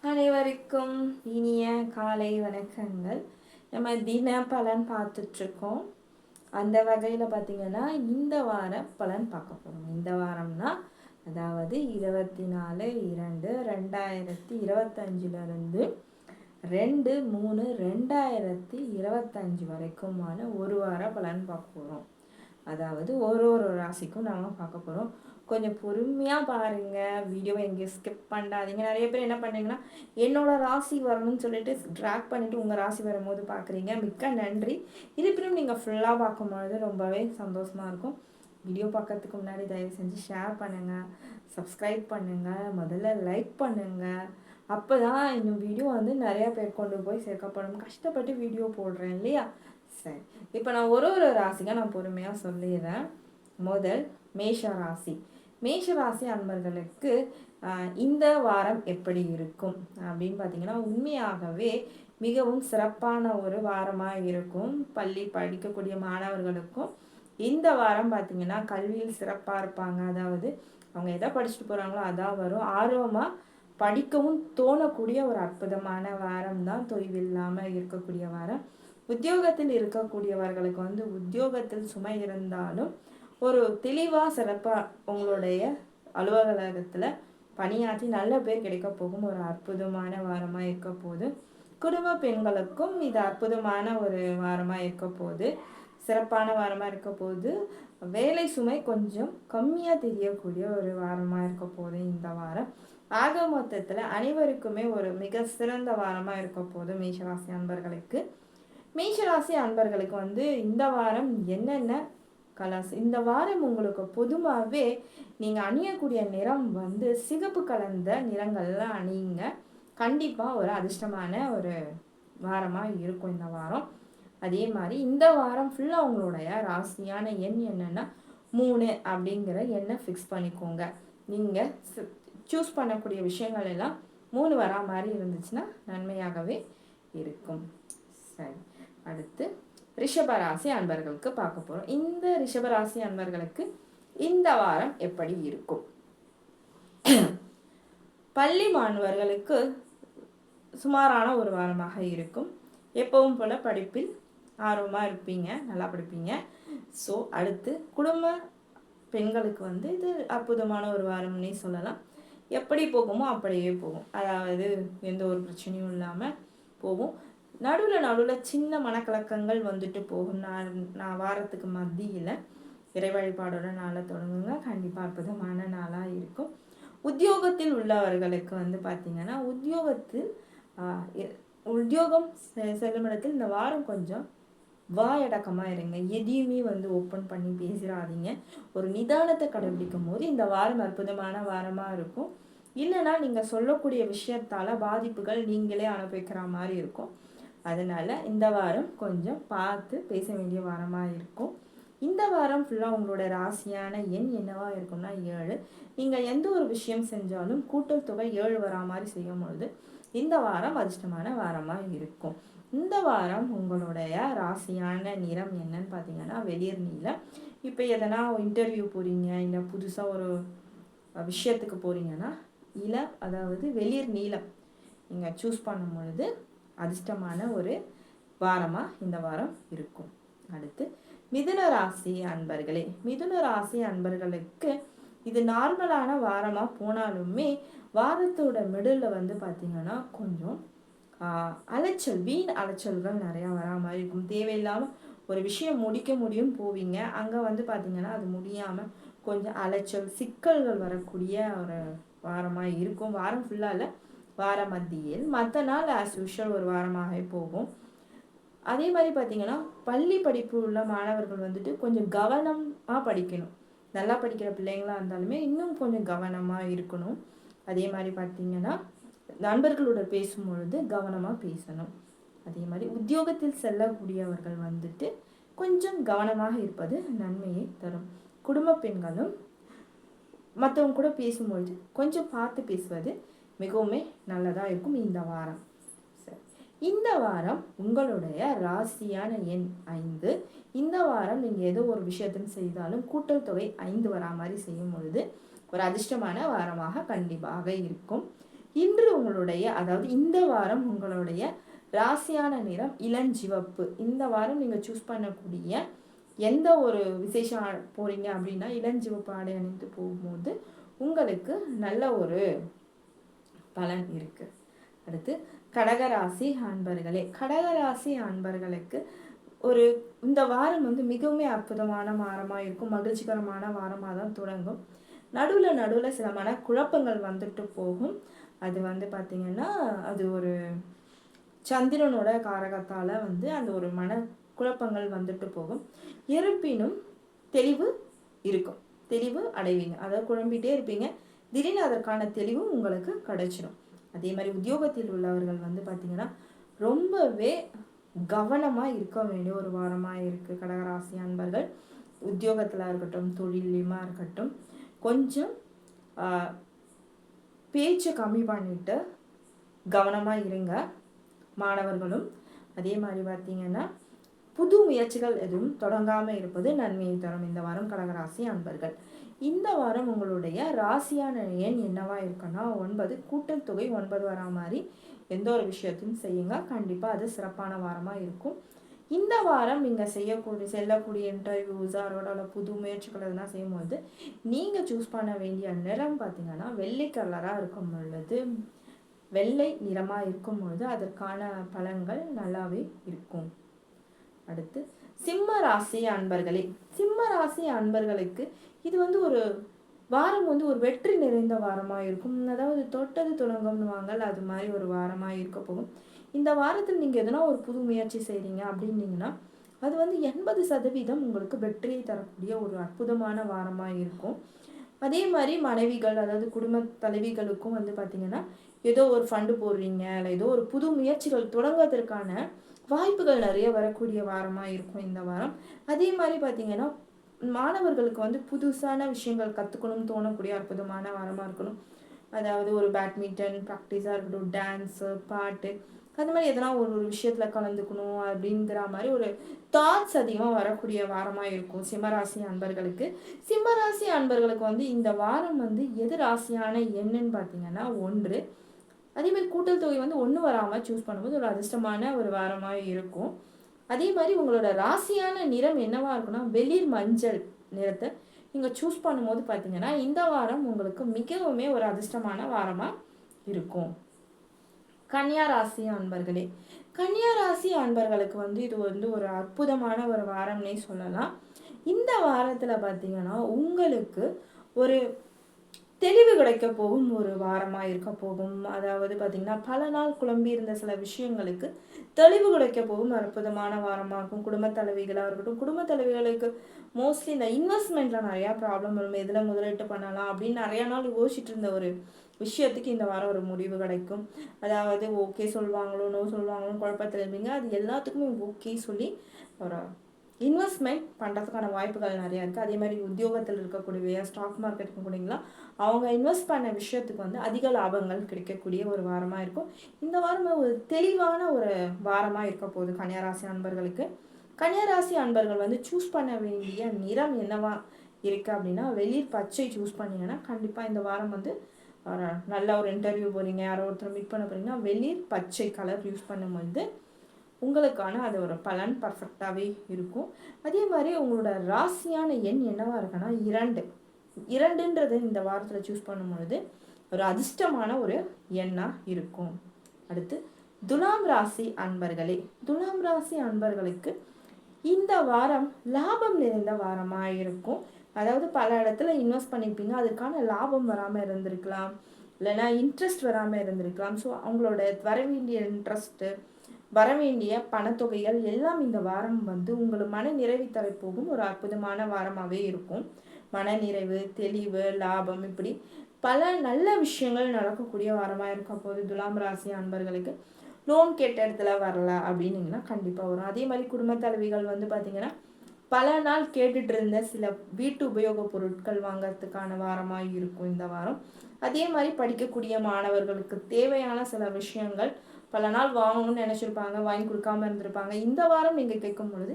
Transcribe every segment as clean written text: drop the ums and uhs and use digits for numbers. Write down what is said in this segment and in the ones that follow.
அனைவருக்கும் இனிய காலை வணக்கங்கள். நம்ம தின பலன் பார்த்துட்ருக்கோம். அந்த வகையில் பார்த்திங்கன்னா இந்த வார பலன் பார்க்க போகிறோம். இந்த வாரம்னா அதாவது 24/2/2025 2/3/2025 வரைக்குமான ஒரு வார பலன் பார்க்க போகிறோம். அதாவது ஒரு ராசிக்கும் நாம் பார்க்க போகிறோம். கொஞ்சம் பொறுமையாக பாருங்கள், வீடியோவை எங்கேயும் ஸ்கிப் பண்ணாதீங்க. நிறைய பேர் என்ன பண்ணுறீங்கன்னா என்னோடய ராசி வரணும்னு சொல்லிட்டு ட்ராக் பண்ணிவிட்டு உங்கள் ராசி வரும்போது பார்க்குறீங்க. மிக்க நன்றி. இருப்பினும் நீங்கள் ஃபுல்லாக பார்க்கும்பொழுது ரொம்பவே சந்தோஷமாக இருக்கும். வீடியோ பார்க்கறதுக்கு முன்னாடி தயவு செஞ்சு ஷேர் பண்ணுங்கள், சப்ஸ்கிரைப் பண்ணுங்கள், முதல்ல லைக் பண்ணுங்கள். அப்போ தான் இந்த வீடியோ வந்து நிறையா பேர் கொண்டு போய் சேர்க்கப்படும். கஷ்டப்பட்டு வீடியோ போடுறேன் இல்லையா? சரி, இப்போ நான் ஒரு ராசிக்காக நான் பொறுமையாக சொல்லிடுறேன். முதல் மேஷ ராசி. மேஷ ராசி அன்பர்களுக்கு இந்த வாரம் எப்படி இருக்கும் அப்படின்னு பார்த்தீங்கன்னா, உண்மையாகவே மிகவும் சிறப்பான ஒரு வாரமாக இருக்கும். பள்ளி படிக்கக்கூடிய மாணவர்களுக்கும் இந்த வாரம் பார்த்திங்கன்னா கல்வியில் சிறப்பாக இருப்பாங்க. அதாவது அவங்க எதை படிச்சுட்டு போகிறாங்களோ அதான் வரும். ஆர்வமாக படிக்கவும் தோணக்கூடிய ஒரு அற்புதமான வாரம் தான், தொய்வில்லாமல் இருக்கக்கூடிய வாரம். உத்தியோகத்தில் இருக்கக்கூடியவர்களுக்கு வந்து உத்தியோகத்தில் சுமை இருந்தாலும் ஒரு தெளிவாக சிறப்பாக உங்களுடைய அலுவலகத்தில் பணியாற்றி நல்ல பேர் கிடைக்க போகும் ஒரு அற்புதமான வாரமாக இருக்க போகுது. குடும்ப பெண்களுக்கும் இது அற்புதமான ஒரு வாரமாக இருக்க போகுது, சிறப்பான வாரமாக இருக்க போகுது. வேலை சுமை கொஞ்சம் கம்மியாக தெரியக்கூடிய ஒரு வாரமாக இருக்க போகுது இந்த வாரம். ஆக மொத்தத்தில் அனைவருக்குமே ஒரு மிக சிறந்த வாரமாக இருக்க போகுது மேஷராசி அன்பர்களுக்கு. மேஷராசி அன்பர்களுக்கு வந்து இந்த வாரம் என்னென்ன கலர்ஸ், இந்த வாரம் உங்களுக்கு பொதுவாகவே நீங்கள் அணியக்கூடிய நிறம் வந்து சிகப்பு கலந்த நிறங்கள்லாம் அணியுங்க. கண்டிப்பாக ஒரு அதிர்ஷ்டமான ஒரு வாரமாக இருக்கும் இந்த வாரம். அதே மாதிரி இந்த வாரம் ஃபுல்லாக உங்களுடைய ராசியான எண் என்னென்னா 3 அப்படிங்கிற எண்ணை ஃபிக்ஸ் பண்ணிக்கோங்க. நீங்கள் சூஸ் பண்ணக்கூடிய விஷயங்கள் எல்லாம் 3 வரா மாதிரி இருந்துச்சுன்னா நன்மையாகவே இருக்கும். சரி, அடுத்து ரிஷபராசி அன்பர்களுக்கு பார்க்க போகிறோம். இந்த ரிஷபராசி அன்பர்களுக்கு இந்த வாரம் எப்படி இருக்கும்? பள்ளி மாணவர்களுக்கு சுமாரான ஒரு வாரமாக இருக்கும். எப்பவும் போல படிப்பில் ஆர்வமாக இருப்பீங்க, நல்லா படிப்பீங்க. ஸோ அடுத்து குடும்ப பெண்களுக்கு வந்து இது அற்புதமான ஒரு வாரம்னே சொல்லலாம். எப்படி போகுமோ அப்படியே போகும். அதாவது எந்த ஒரு பிரச்சனையும் இல்லாமல் போகும். நடுவில் சின்ன மனக்கலக்கங்கள் வந்துட்டு போகும். நான் வாரத்துக்கு மத்தியில் இறை வழிபாடோட நாளை தொடங்குங்க. கண்டிப்பாக அற்புதமான நாளாக இருக்கும். உத்தியோகத்தில் உள்ளவர்களுக்கு வந்து பார்த்திங்கன்னா உத்தியோகம் செல்லும் இடத்தில் இந்த வாரம் கொஞ்சம் வாயடக்கமாக இருங்க. எதையுமே வந்து ஓப்பன் பண்ணி பேசிடாதீங்க. ஒரு நிதானத்தை கடைபிடிக்கும் போது இந்த வாரம் அற்புதமான வாரமாக இருக்கும். இல்லைன்னா நீங்கள் சொல்லக்கூடிய விஷயத்தால் பாதிப்புகள் நீங்களே அனுபவிக்கிற மாதிரி இருக்கும். அதனால் இந்த வாரம் கொஞ்சம் பார்த்து பேச வேண்டிய வாரமாக இருக்கும். இந்த வாரம் ஃபுல்லாக உங்களோட ராசியான எண் என்னவாக இருக்கும்னா 7. நீங்கள் எந்த ஒரு விஷயம் செஞ்சாலும் கூட்டல் தொகை 7 வரா மாதிரி செய்யும் பொழுது இந்த வாரம் அதிர்ஷ்டமான வாரமாக இருக்கும். இந்த வாரம் உங்களுடைய ராசியான நிறம் என்னன்னு பார்த்தீங்கன்னா வெளிர் நீலம். இப்போ எதனா இன்டர்வியூ போகிறீங்க, இல்லை புதுசாக ஒரு விஷயத்துக்கு போகிறீங்கன்னா அதாவது வெளிர் நீலம் நீங்கள் சூஸ் பண்ணும் பொழுது அதிர்ஷ்டமான ஒரு வாரமாக இந்த வாரம் இருக்கும். அடுத்து மிதுன ராசி அன்பர்களே. மிதுன ராசி அன்பர்களுக்கு இது நார்மலான வாரமாக போனாலுமே வாரத்தோட மிடில் வந்து பார்த்திங்கன்னா கொஞ்சம் அலைச்சல், வீண் அலைச்சல்கள் நிறையா வரா மாதிரி இருக்கும். தேவையில்லாமல் ஒரு விஷயம் முடிக்க முடியும் போவீங்க, அங்கே வந்து பார்த்திங்கன்னா அது முடியாமல் கொஞ்சம் அலைச்சல் சிக்கல்கள் வரக்கூடிய ஒரு வாரமாக இருக்கும். வாரம் ஃபுல்லாக வார மத்தியில், மற்ற நாள் ஆஸ் யூஷுவல் ஒரு வாரமாகவே போகும். அதே மாதிரி பார்த்திங்கன்னா பள்ளி படிப்பு உள்ள மாணவர்கள் வந்துட்டு கொஞ்சம் கவனமாக படிக்கணும். நல்லா படிக்கிற பிள்ளைங்களாக இருந்தாலுமே இன்னும் கொஞ்சம் கவனமாக இருக்கணும். அதே மாதிரி பார்த்திங்கன்னா நண்பர்களோட பேசும்பொழுது கவனமாக பேசணும். அதே மாதிரி உத்தியோகத்தில் செல்லக்கூடியவர்கள் வந்துட்டு கொஞ்சம் கவனமாக இருப்பது நன்மையை தரும். குடும்ப பெண்களும் மற்றவங்க கூட பேசும்பொழுது கொஞ்சம் பார்த்து பேசுவது மிகவும் நல்லதாக இருக்கும் இந்த வாரம். சரி, இந்த வாரம் உங்களுடைய ராசியான எண் 5. இந்த வாரம் நீங்கள் ஏதோ ஒரு விஷயத்தையும் செய்தாலும் கூட்டல் தொகை 5 வரா மாதிரி செய்யும் பொழுது ஒரு அதிர்ஷ்டமான வாரமாக கண்டிப்பாக இருக்கும். இன்று உங்களுடைய அதாவது இந்த வாரம் உங்களுடைய ராசியான நிறம் இளஞ்சிவப்பு. இந்த வாரம் நீங்கள் சூஸ் பண்ணக்கூடிய எந்த ஒரு விசேஷம் போகிறீங்க அப்படின்னா இளஞ்சிவப்பு ஆடை அணிந்து போகும்போது உங்களுக்கு நல்ல ஒரு பலன் இருக்குது. அடுத்து கடகராசி அன்பர்களே, கடகராசி அன்பர்களுக்கு ஒரு இந்த வாரம் மிகவும் அற்புதமான வாரமாக இருக்கும். மகிழ்ச்சிகரமான வாரமாக தான் தொடங்கும். நடுவில் சில குழப்பங்கள் வந்துட்டு போகும். அது பார்த்திங்கன்னா அது ஒரு சந்திரனோட காரகத்தால் அந்த ஒரு குழப்பங்கள் வந்துட்டு போகும். இருப்பினும் தெளிவு இருக்கும், தெளிவு அடைவீங்க. அதாவது குழம்பிட்டே இருப்பீங்க, திடீர்னு அதற்கான தெளிவும் உங்களுக்கு கிடைச்சிடும். அதே மாதிரி உத்தியோகத்தில் உள்ளவர்கள் பார்த்திங்கன்னா ரொம்பவே கவனமாக இருக்க வேண்டிய ஒரு வாரமாக இருக்குது. கடகராசி அன்பர்கள் உத்தியோகத்தில் இருக்கட்டும், தொழிலையுமா இருக்கட்டும், கொஞ்சம் பேச்சை கம்மி பண்ணிட்டு கவனமாக இருங்க. மாணவர்களும் அதே மாதிரி பார்த்திங்கன்னா புது முயற்சிகள் எதுவும் தொடங்காமல் இருப்பது நன்மையை தரும் இந்த வாரம் கடகராசி அன்பர்கள். இந்த வாரம் உங்களுடைய ராசியான எண் என்னவா இருக்குன்னா 9. கூட்டல் தொகை 9 வரா மாதிரி எந்த ஒரு விஷயத்தையும் செய்யுங்க, கண்டிப்பாக அது சிறப்பான வாரமாக இருக்கும். இந்த வாரம் நீங்கள் செல்லக்கூடிய இன்டர்வியூஸ் அதோட புது முயற்சிகள் எதுனா செய்யும்போது நீங்கள் சூஸ் பண்ண வேண்டிய நிறம் பார்த்திங்கன்னா வெள்ளை கலராக இருக்கும் பொழுது, வெள்ளை நிறமாக இருக்கும் பொழுது அதற்கான பலன்கள் நல்லாவே இருக்கும். அடுத்து சிம்ம ராசி அன்பர்களே, சிம்ம ராசி அன்பர்களுக்கு இது ஒரு வாரம் ஒரு வெற்றி நிறைந்த வாரமாக இருக்கும். அதாவது தொட்டது தொடங்கும்னுவாங்க, அது மாதிரி ஒரு வாரமாக இருக்க போகும். இந்த வாரத்தில் நீங்கள் எதனா ஒரு புது முயற்சி செய்கிறீங்க அப்படின்னீங்கன்னா அது 80% உங்களுக்கு வெற்றியை தரக்கூடிய ஒரு அற்புதமான வாரமாக இருக்கும். அதே மாதிரி மனைவிகள் அதாவது குடும்ப தலைவிகளுக்கும் பார்த்திங்கன்னா ஏதோ ஒரு ஃபண்டு போடுறீங்க, இல்லை ஏதோ ஒரு புது முயற்சிகள் தொடங்குவதற்கான வாய்ப்புகள் நிறைய வரக்கூடிய வாரமாக இருக்கும் இந்த வாரம். அதே மாதிரி பார்த்திங்கன்னா மாணவர்களுக்கு புதுசான விஷயங்கள் கற்றுக்கணும்னு தோணக்கூடிய அற்புதமான வாரமாக இருக்கணும். அதாவது ஒரு பேட்மிண்டன் ப்ராக்டிஸாக இருக்கட்டும், டான்ஸு, பாட்டு, அது மாதிரி எதனா ஒரு விஷயத்தில் கலந்துக்கணும் அப்படிங்கிற மாதிரி ஒரு தாட்ஸ் அதிகமாக வரக்கூடிய வாரமாக இருக்கும் சிம்மராசி அன்பர்களுக்கு. சிம்மராசி அன்பர்களுக்கு இந்த வாரம் எது ராசியான எண்ணுன்னு பார்த்தீங்கன்னா 1. அதேமாதிரி கூட்டல் தொகை 1 வராமல் சூஸ் பண்ணும்போது ஒரு அதிர்ஷ்டமான ஒரு வாரமாக இருக்கும். அதே மாதிரி உங்களோட ராசியான நிறம் என்னவா இருக்குன்னா வெளிர் மஞ்சள் நிறத்தை நீங்கள் சூஸ் பண்ணும்போது பார்த்தீங்கன்னா இந்த வாரம் உங்களுக்கு மிகவுமே ஒரு அதிர்ஷ்டமான வாரமாக இருக்கும். கன்னியா ராசி அன்பர்களே, கன்னியா ராசி அன்பர்களுக்கு இது ஒரு அற்புதமான ஒரு வாரம்னே சொல்லலாம். இந்த வாரத்தில் பார்த்தீங்கன்னா உங்களுக்கு ஒரு தெளிவு கிடைக்க போகும் ஒரு வாரமாக இருக்க போகும். அதாவது பார்த்திங்கன்னா பல நாள் குழம்பி இருந்த சில விஷயங்களுக்கு தெளிவு கிடைக்க போகும் அற்புதமான வாரமாக இருக்கும். குடும்ப தலைவிகளாக இருக்கட்டும், குடும்ப தலைவிகளுக்கு மோஸ்ட்லி இந்த இன்வெஸ்ட்மெண்ட்டில் நிறையா ப்ராப்ளம் வரும். எதில் முதலீட்டு பண்ணலாம் அப்படின்னு நிறையா நாள் யோசிச்சுட்டு இருந்த ஒரு விஷயத்துக்கு இந்த வாரம் ஒரு முடிவு கிடைக்கும். அதாவது ஓகே சொல்லுவாங்களோ நோ சொல்லுவாங்களோ குழப்பத்தில் இருப்பீங்க, அது எல்லாத்துக்குமே ஓகே சொல்லி ஒரு இன்வெஸ்ட்மெண்ட் பண்ணுறதுக்கான வாய்ப்புகள் நிறையா இருக்குது. அதே மாதிரி உத்தியோகத்தில் இருக்கக்கூடிய ஸ்டாக் மார்க்கெட்டுக்கு கூடங்களா அவங்க இன்வெஸ்ட் பண்ண விஷயத்துக்கு அதிக லாபங்கள் கிடைக்கக்கூடிய ஒரு வாரமாக இருக்கும். இந்த வாரம் ஒரு தெளிவான ஒரு வாரமாக இருக்க போகுது கன்னியாராசி அன்பர்களுக்கு. கன்னியாராசி அன்பர்கள் சூஸ் பண்ண வேண்டிய நிறம் என்னவா இருக்குது அப்படின்னா வெளிர் பச்சை சூஸ் பண்ணிங்கன்னா கண்டிப்பாக இந்த வாரம் நல்ல ஒரு இன்டர்வியூ போகிறீங்க, யாரோ ஒருத்தர் மீட் பண்ண போகிறீங்கன்னா வெளிர் பச்சை கலர் யூஸ் பண்ணும்போது உங்களுக்கான அது ஒரு பலன் பர்ஃபெக்டாகவே இருக்கும். அதே மாதிரி உங்களோட ராசியான எண் என்னவா இருக்குன்னா 2. 2ன்றது இந்த வாரத்தில் சூஸ் பண்ணும்பொழுது ஒரு அதிர்ஷ்டமான ஒரு எண்ணாக இருக்கும். அடுத்து துலாம் ராசி அன்பர்களே, துலாம் ராசி அன்பர்களுக்கு இந்த வாரம் லாபம் நிறைந்த வாரமாக இருக்கும். அதாவது பல இடத்துல இன்வெஸ்ட் பண்ணியிருப்பீங்க, அதுக்கான லாபம் வராமல் இருந்திருக்கலாம், இல்லைன்னா இன்ட்ரெஸ்ட் வராமல் இருந்திருக்கலாம். ஸோ அவங்களோட வர வேண்டிய இன்ட்ரெஸ்ட்டு வரவேண்டிய பணத்தொகைகள் எல்லாம் இந்த வாரம் உங்களை மன நிறைவு தர போகும் ஒரு அற்புதமான வாரமாகவே இருக்கும். மனநிறைவு, தெளிவு, லாபம், இப்படி பல நல்ல விஷயங்கள் நடக்கக்கூடிய வாரமாக இருக்க போது துலாம் ராசி அன்பர்களுக்கு லோன் கேட்ட இடத்துல வரல அப்படின்னீங்கன்னா கண்டிப்பாக வரும். அதே மாதிரி குடும்ப தலைவிகள் பார்த்திங்கன்னா பல நாள் கேட்டுட்டு இருந்த சில வீட்டு உபயோக பொருட்கள் வாங்கிறதுக்கான வாரமாக இருக்கும் இந்த வாரம். அதே மாதிரி படிக்கக்கூடிய மாணவர்களுக்கு தேவையான சில விஷயங்கள் பல நாள் வாங்கணும்னு நினச்சிருப்பாங்க, வாங்கி கொடுக்காம இருந்திருப்பாங்க. இந்த வாரம் நீங்கள் கேட்கும் பொழுது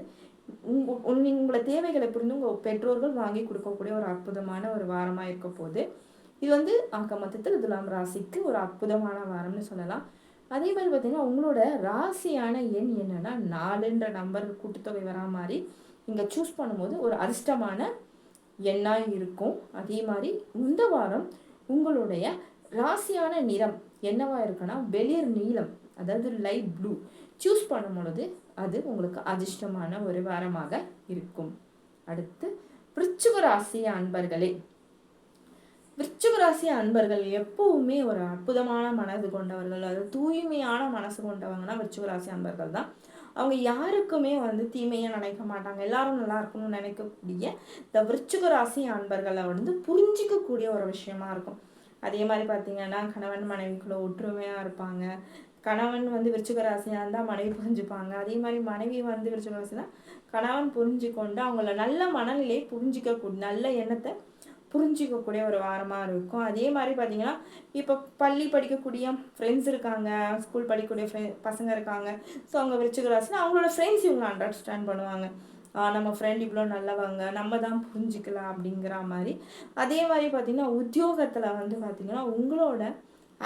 உங்களை தேவைகளை புரிந்து உங்கள் பெற்றோர்கள் வாங்கி கொடுக்கக்கூடிய ஒரு அற்புதமான ஒரு வாரமாக இருக்க போது. இது வந்து ஆக மொத்தத்தில் துலாம் ராசிக்கு ஒரு அற்புதமான வாரம்னு சொல்லலாம். அதே மாதிரி பார்த்தீங்கன்னா உங்களோட ராசியான எண் என்னன்னா 4ன்ற நம்பர் கூட்டுத்தொகை வரா மாதிரி நீங்கள் சூஸ் பண்ணும்போது ஒரு அதிர்ஷ்டமான எண்ணாக இருக்கும். அதே மாதிரி இந்த வாரம் உங்களுடைய ராசியான நிறம் என்னவா இருக்குன்னா வெளிர் நீலம், அதாவது லைட் ப்ளூ சூஸ் பண்ணும் பொழுது அது உங்களுக்கு அதிர்ஷ்டமான ஒரு வாரமாக இருக்கும். அடுத்து விருச்சிக ராசி அன்பர்களே, விருச்சிக ராசி அன்பர்கள் எப்பவுமே ஒரு அற்புதமான மனது கொண்டவர்கள், அது தூய்மையான மனசு கொண்டவங்கன்னா விருச்சிக ராசி அன்பர்கள் தான். அவங்க யாருக்குமே வந்து தீமையாக நினைக்க மாட்டாங்க, எல்லாரும் நல்லா இருக்கணும்னு நினைக்கக்கூடிய இந்த விருச்சிக ராசி அன்பர்களை வந்து புரிஞ்சிக்கக்கூடிய ஒரு விஷயமா இருக்கும். அதே மாதிரி பார்த்தீங்கன்னா கணவன் மனைவிக்குள்ள ஒற்றுமையாக இருப்பாங்க. கணவன் வந்து விருச்சிக ராசியாக இருந்தால் மனைவி புரிஞ்சுப்பாங்க. அதே மாதிரி மனைவி வந்து விருச்சிக ராசினா கணவன் புரிஞ்சுக்கொண்டு அவங்கள நல்ல மனநிலையை புரிஞ்சிக்கக்கூடிய நல்ல எண்ணத்தை புரிஞ்சிக்கக்கூடிய ஒரு வாரமாக இருக்கும். அதே மாதிரி பார்த்தீங்கன்னா இப்போ பள்ளி படிக்கக்கூடிய ஃப்ரெண்ட்ஸ் இருக்காங்க, ஸ்கூல் படிக்கக்கூடிய பசங்க இருக்காங்க. ஸோ அவங்க விருச்சிக ராசினா அவங்களோட ஃப்ரெண்ட்ஸ் இவங்க அண்டர்ஸ்டாண்ட் பண்ணுவாங்க. நம்ம ஃப்ரெண்ட் இவ்வளோ நல்லவங்க, நம்ம தான் புரிஞ்சிக்கலாம் அப்படிங்கிற மாதிரி. அதே மாதிரி பார்த்திங்கன்னா உத்தியோகத்தில் வந்து பார்த்திங்கன்னா உங்களோட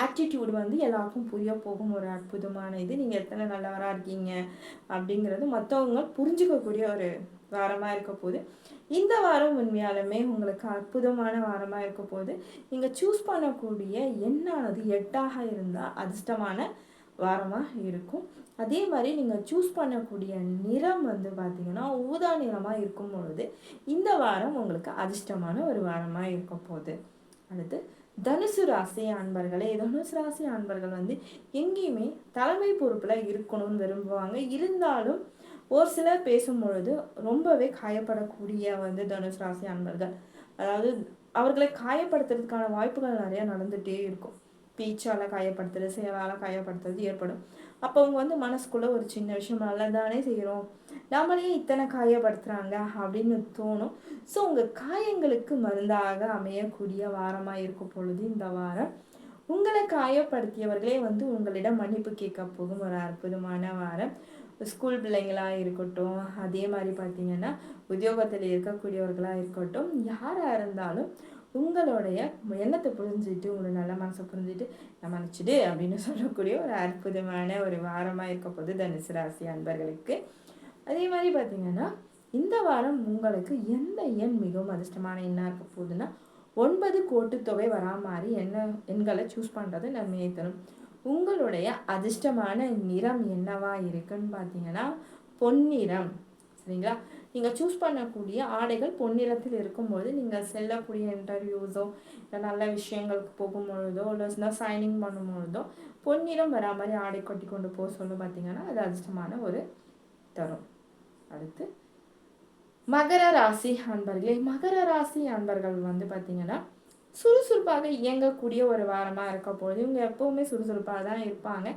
ஆட்டிடியூடு வந்து எல்லாருக்கும் புரிய போகும் ஒரு அற்புதமான இது. நீங்கள் எத்தனை நல்லவராக இருக்கீங்க அப்படிங்கிறது மற்றவங்க புரிஞ்சிக்கக்கூடிய ஒரு வாரமாக இருக்க போகுது. இந்த வாரம் உண்மையாலுமே உங்களுக்கு அற்புதமான வாரமாக இருக்க போகுது. நீங்கள் சூஸ் பண்ணக்கூடிய எண்ணானது 8ஆக இருந்தால் அதிர்ஷ்டமான வாரமாக இருக்கும். அதே மாதிரி நீங்கள் சூஸ் பண்ணக்கூடிய நிறம் வந்து பார்த்திங்கன்னா ஊதா நிறமாக இருக்கும் பொழுது இந்த வாரம் உங்களுக்கு அதிர்ஷ்டமான ஒரு வாரமாக இருக்க போகுது. அடுத்து தனுசு ராசி அன்பர்களே, தனுசு ராசி அன்பர்கள் வந்து எங்கேயுமே தலைமை பொறுப்பில் இருக்கணும்னு விரும்புவாங்க. இருந்தாலும் ஒரு சிலர் பேசும்பொழுது ரொம்பவே காயப்படக்கூடிய வந்து தனுசு ராசி அன்பர்கள், அதாவது அவர்களை காயப்படுத்துறதுக்கான வாய்ப்புகள் நிறையா நடந்துகிட்டே இருக்கும். பேச்சால் காயப்படுத்துறது, செயலால் காயப்படுத்துறது ஏற்படும். அப்போ அவங்க வந்து மனசுக்குள்ளே ஒரு சின்ன விஷயம் நல்லதானே செய்கிறோம், நம்மளையே இத்தனை காயப்படுத்துகிறாங்க அப்படின்னு தோணும். ஸோ உங்கள் காயங்களுக்கு மருந்தாக அமையக்கூடிய வாரமாக இருக்கும் பொழுது இந்த வாரம் உங்களை காயப்படுத்தியவர்களே வந்து உங்களிடம் மன்னிப்பு கேட்க போகும் ஒரு அற்புதமான வாரம். ஸ்கூல் பிள்ளைங்களாக இருக்கட்டும், அதே மாதிரி பார்த்தீங்கன்னா உத்தியோகத்தில் இருக்கக்கூடியவர்களாக இருக்கட்டும், யாராக இருந்தாலும் உங்களுடைய எண்ணத்தை புரிஞ்சுட்டு உங்களோட நல்ல மனசை புரிஞ்சுட்டு நான் மன்னிச்சிடு அப்படின்னு சொல்லக்கூடிய ஒரு அற்புதமான ஒரு வாரமாக இருக்க போது தனுசு ராசி அன்பர்களுக்கு. அதே மாதிரி பார்த்தீங்கன்னா இந்த வாரம் உங்களுக்கு எந்த எண் மிகவும் அதிர்ஷ்டமான எண்ணாக இருக்க போகுதுன்னா 9 கோட்டுத்தொகை வரா மாதிரி எண்களை சூஸ் பண்ணுறது நன்மையை தரும். உங்களுடைய அதிர்ஷ்டமான நிறம் என்னவா இருக்குன்னு பார்த்தீங்கன்னா பொன்னிறம். சரிங்களா? நீங்கள் சூஸ் பண்ணக்கூடிய ஆடைகள் பொன்னிறத்தில் இருக்கும்போது நீங்கள் செல்லக்கூடிய இன்டர்வியூஸோ இல்லை நல்ல விஷயங்களுக்கு போகும்பொழுதோ இல்லை சைனிங் பண்ணும்பொழுதோ பொன்னிறம் வரா மாதிரி ஆடை கட்டி கொண்டு போக சொல்ல பார்த்தீங்கன்னா அது அதிர்ஷ்டமான ஒரு தரும். அடுத்து மகர ராசி அன்பர்களே, மகர ராசி அன்பர்கள் வந்து பார்த்தீங்கன்னா சுறுசுறுப்பாக இயங்கக்கூடிய ஒரு வாரமாக இருக்க போது இவங்க எப்பவுமே சுறுசுறுப்பாக தான் இருப்பாங்க.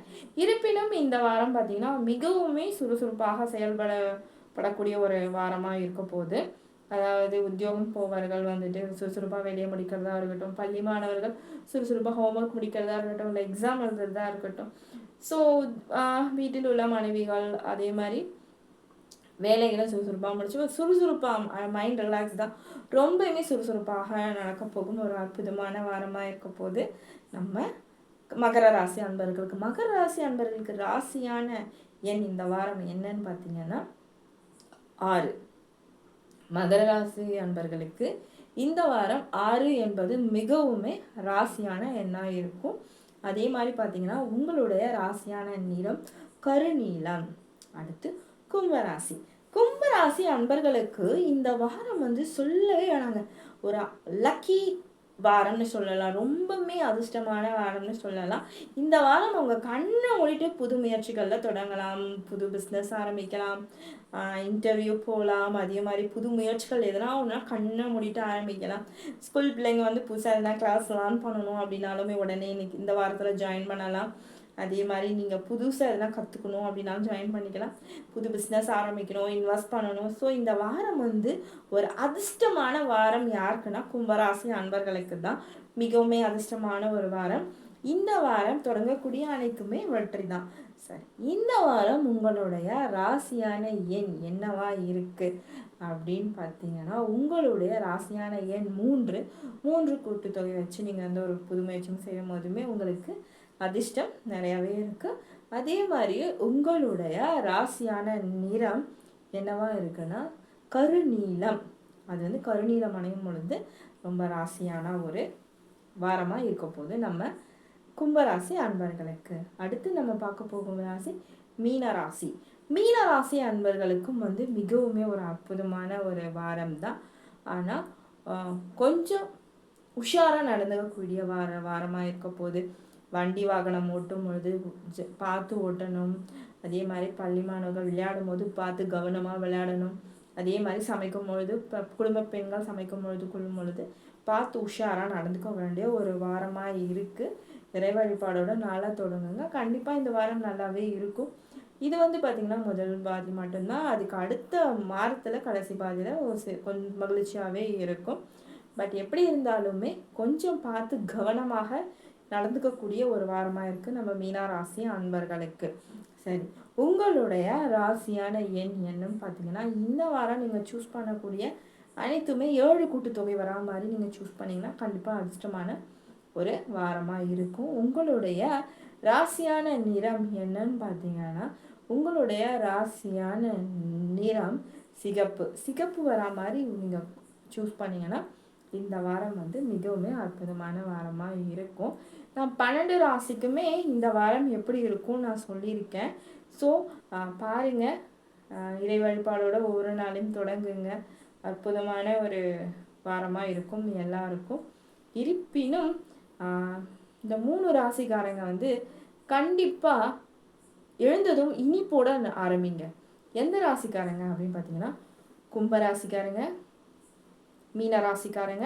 இருப்பினும் இந்த வாரம் பார்த்தீங்கன்னா மிகவுமே சுறுசுறுப்பாக செயல்படக்கூடிய ஒரு வாரமாக இருக்க போகுது. அதாவது உத்தியோகம் போவர்கள் வந்துட்டு சுறுசுறுப்பாக வெளியே முடிக்கிறதா இருக்கட்டும், பள்ளி மாணவர்கள் சுறுசுறுப்பாக ஹோம்ஒர்க் முடிக்கிறதா இருக்கட்டும், இல்லை எக்ஸாம் எழுதுறதா இருக்கட்டும். ஸோ வீட்டில் உள்ள மனைவிகள் அதே மாதிரி வேலைகளை சுறுசுறுப்பாக முடிச்சு சுறுசுறுப்பாக மைண்ட் ரிலாக்ஸ் தான் ரொம்பவுமே சுறுசுறுப்பாக நடக்க போகும் ஒரு அற்புதமான வாரமாக இருக்க போது நம்ம மகர ராசி அன்பர்களுக்கு. மகர ராசி அன்பர்களுக்கு ராசியான எண் இந்த வாரம் என்னன்னு பார்த்தீங்கன்னா 6. மகர ராசி அன்பர்களுக்கு இந்த வாரம் 6 என்பது மிகவுமே ராசியான எண்ணாக இருக்கும். அதே மாதிரி பார்த்தீங்கன்னா உங்களுடைய ராசியான நிறம் கருநீலம். அடுத்து கும்பராசி. கும்பராசி அன்பர்களுக்கு இந்த வாரம் வந்து சொல்லவே வேணாங்க, ஒரு லக்கி வாரம்னு சொல்லலாம், ரொம்பவுமே அதிர்ஷ்டமான வாரம்னு சொல்லலாம். இந்த வாரம் அவங்க கண்ணை மூடிட்டு புது முயற்சிகளில் தொடங்கலாம், புது பிஸ்னஸ் ஆரம்பிக்கலாம், இன்டர்வியூ போகலாம். அதே மாதிரி புது முயற்சிகள் எதனா ஒன்றா கண்ணை மூடிட்டு ஆரம்பிக்கலாம். ஸ்கூல் பிள்ளைங்க வந்து புதுசாக எதனா கிளாஸ் லேர்ன் பண்ணணும் அப்படின்னாலுமே உடனே இன்னைக்கு இந்த வாரத்தில் ஜாயின் பண்ணலாம். அதே மாதிரி நீங்கள் புதுசாக எதனா கற்றுக்கணும் அப்படின்னாலும் ஜாயின் பண்ணிக்கலாம். புது பிஸ்னஸ் ஆரம்பிக்கணும், இன்வெஸ்ட் பண்ணணும். ஸோ இந்த வாரம் வந்து ஒரு அதிர்ஷ்டமான வாரம் யாருக்குன்னா கும்பராசி அன்பர்களுக்கு தான் மிகவுமே அதிர்ஷ்டமான ஒரு வாரம். இந்த வாரம் தொடங்கக்கூடிய அனைத்துமே வெற்றி தான். சரி, இந்த வாரம் உங்களுடைய ராசியான எண் என்னவா இருக்கு அப்படின்னு பார்த்தீங்கன்னா, உங்களுடைய ராசியான எண் 3 கூட்டுத்தொகை வச்சு நீங்கள் வந்து ஒரு புது முயற்சியும் செய்யும் போதுமே உங்களுக்கு அதிர்ஷ்டம் நிறையாவே இருக்கு. அதே மாதிரி உங்களுடைய ராசியான நிறம் என்னவா இருக்குன்னா கருநீலம். அது வந்து கருநீலம் அணையும் பொழுது ரொம்ப ராசியான ஒரு வாரமாக இருக்க போது நம்ம கும்பராசி அன்பர்களுக்கு. அடுத்து நம்ம பார்க்க போகும் ராசி மீனராசி. மீனராசி அன்பர்களுக்கும் வந்து மிகவுமே ஒரு அற்புதமான ஒரு வாரம் தான். ஆனால் கொஞ்சம் உஷாராக நடந்துக்கக்கூடிய வாரமாக இருக்க போது. வண்டி வாகனம் ஓட்டும் பொழுது பார்த்து ஓட்டணும். அதே மாதிரி பள்ளி மாணவர்கள் விளையாடும் போது பார்த்து கவனமாக விளையாடணும். அதே மாதிரி சமைக்கும் பொழுது குடும்ப பெண்கள் சமைக்கும் பொழுது கொள்ளும் பொழுது பார்த்து உஷாராக நடந்துக்க வேண்டிய ஒரு வாரமாக இருக்குது. இறை வழிபாடோட நாளாக தொடங்குங்க. கண்டிப்பாக இந்த வாரம் நல்லாவே இருக்கும். இது வந்து பார்த்திங்கன்னா முதல் பாதி மட்டும்தான். அதுக்கு அடுத்த வாரத்தில் கடைசி பாதியில் கொஞ்சம் மகிழ்ச்சியாகவே இருக்கும். பட் எப்படி இருந்தாலுமே கொஞ்சம் பார்த்து கவனமாக நடந்துக்கக்கூடிய ஒரு வாரமாக இருக்குது நம்ம மீனா ராசி அன்பர்களுக்கு. சரி, உங்களுடைய ராசியான எண் என்னன்னு பார்த்தீங்கன்னா, இந்த வாரம் நீங்கள் சூஸ் பண்ணக்கூடிய அனைத்துமே 7 கூட்டுத்தொகை வரா மாதிரி நீங்கள் சூஸ் பண்ணிங்கன்னா கண்டிப்பாக அதிர்ஷ்டமான ஒரு வாரமாக இருக்கும். உங்களுடைய ராசியான நிறம் என்னன்னு பார்த்தீங்கன்னா, உங்களுடைய ராசியான நிறம் சிகப்பு வரா மாதிரி நீங்கள் சூஸ் பண்ணிங்கன்னா இந்த வாரம் வந்து மிகவும் அற்புதமான வாரமாக இருக்கும். நான் 12 ராசிக்குமே இந்த வாரம் எப்படி இருக்கும்னு நான் சொல்லியிருக்கேன். ஸோ பாருங்கள், இறை வழிபாடோட ஒவ்வொரு நாளையும் தொடங்குங்க. அற்புதமான ஒரு வாரமாக இருக்கும் எல்லாருக்கும். இருப்பினும் இந்த 3 ராசிக்காரங்க வந்து கண்டிப்பாக எழுந்ததும் இனிப்போட ஆரம்பிங்க. எந்த ராசிக்காரங்க அப்படின்னு பார்த்தீங்கன்னா, கும்பராசிக்காரங்க, மீன ராசிக்காரங்க,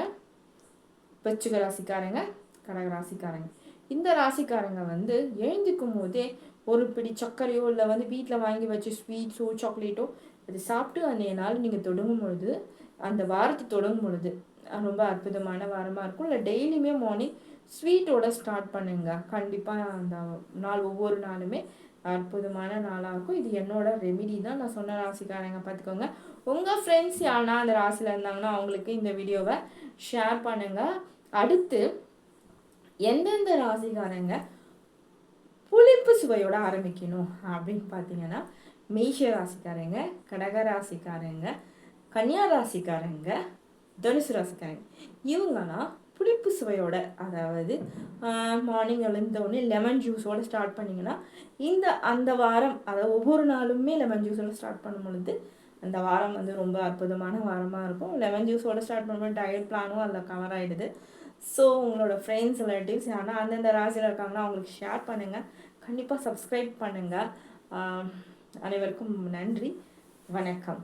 விருச்சிக ராசிக்காரங்க, கடக ராசிக்காரங்க. இந்த ராசிக்காரங்க வந்து எழுந்திக்கும் போதே ஒரு பிடி சர்க்கரையோ இல்லை வந்து வீட்டில் வாங்கி வச்சு ஸ்வீட்ஸோ சாக்லேட்டோ அது சாப்பிட்டு அந்த நாள் நீங்கள் தொடங்கும் பொழுது, அந்த வாரத்தை தொடங்கும் பொழுது ரொம்ப அற்புதமான வாரமாக இருக்கும். இல்லை டெய்லியுமே மார்னிங் ஸ்வீட்டோட ஸ்டார்ட் பண்ணுங்க. கண்டிப்பாக அந்த நாள் ஒவ்வொரு நாளுமே அற்புதமான நாளாக இருக்கும். இது என்னோட ரெமிடி தான். நான் சொன்ன ராசிக்காரங்க பார்த்துக்கோங்க. உங்கள் ஃப்ரெண்ட்ஸ் யாருன்னா அந்த ராசியில் இருந்தாங்கன்னா அவங்களுக்கு இந்த வீடியோவை ஷேர் பண்ணுங்கள். அடுத்து எந்தெந்த ராசிக்காரங்க புளிப்பு சுவையோட ஆரம்பிக்கணும் அப்படின்னு பார்த்தீங்கன்னா, மேஷ ராசிக்காரங்க, கடக ராசிக்காரங்க, கன்னியா ராசிக்காரங்க, தனுசு ராசிக்காரங்க. இவங்கெல்லாம் புளிப்பு சுவையோட, அதாவது மார்னிங் எழுந்தோடனே லெமன் ஜூஸோடு ஸ்டார்ட் பண்ணிங்கன்னா அந்த வாரம், அதாவது ஒவ்வொரு நாளுமே லெமன் ஜூஸோடு ஸ்டார்ட் பண்ணும் பொழுது அந்த வாரம் வந்து ரொம்ப அற்புதமான வாரமாக இருக்கும். லெமன் ஜூஸோடு ஸ்டார்ட் பண்ணும்போது டயட் பிளானும் அதில் கவர் ஆகிடுது. ஸோ உங்களோட ஃப்ரெண்ட்ஸ் ரிலேட்டிவ்ஸ் ஆனால் அந்தந்த ராசியில் இருக்காங்கன்னா அவங்களுக்கு ஷேர் பண்ணுங்கள். கண்டிப்பாக சப்ஸ்கிரைப் பண்ணுங்கள். அனைவருக்கும் நன்றி, வணக்கம்.